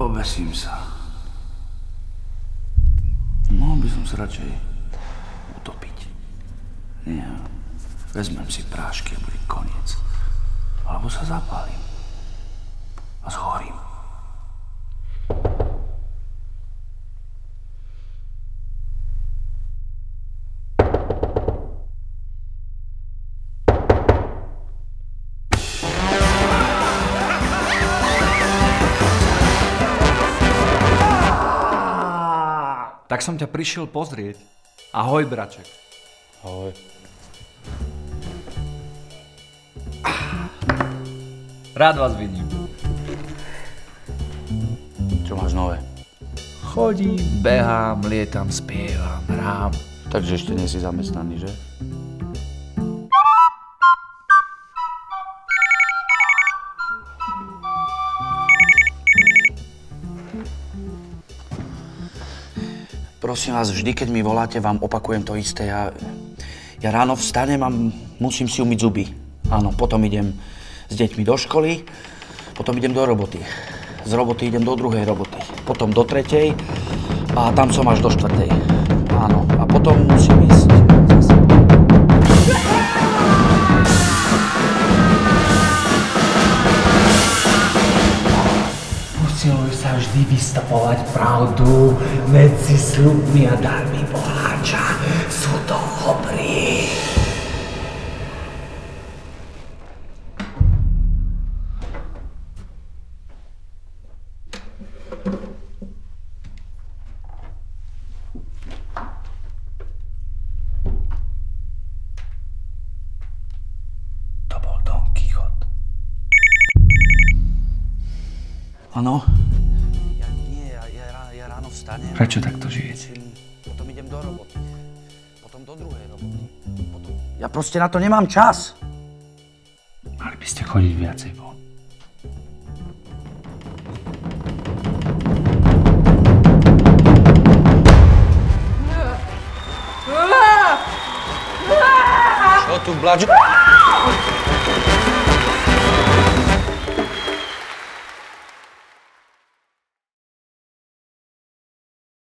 Obesím sa. Mohol by som sa radšej utopiť. Nie. Vezmem si prášky a bude koniec. Alebo sa zapálim. A zhorím. Tak som ťa prišiel pozrieť. Ahoj, braček. Ahoj. Rád vás vidím. Čo máš nové? Chodím, behám, lietam, spievam, hrám. Takže ešte nie si zamestnaný, že? Prosím vás, vždy, keď mi voláte, vám opakujem to isté. Ja ráno vstanem a musím si umyť zuby. Áno, potom idem s deťmi do školy, potom idem do roboty. Z roboty idem do druhej roboty, potom do tretej a tam som až do štvrtej. Áno, a potom musím ísť zase. Usiluj sa vždy vystupovať pravdu medzi sľubmi a darmi boháča. Sú to dobrí. To bol Don Quixote. Áno? Ja ráno vstanem. Prečo takto žijete? Potom idem do roboty. Potom do druhej roboty. Ja proste na to nemám čas. Mali by ste chodiť viacej von. Čo tu blač?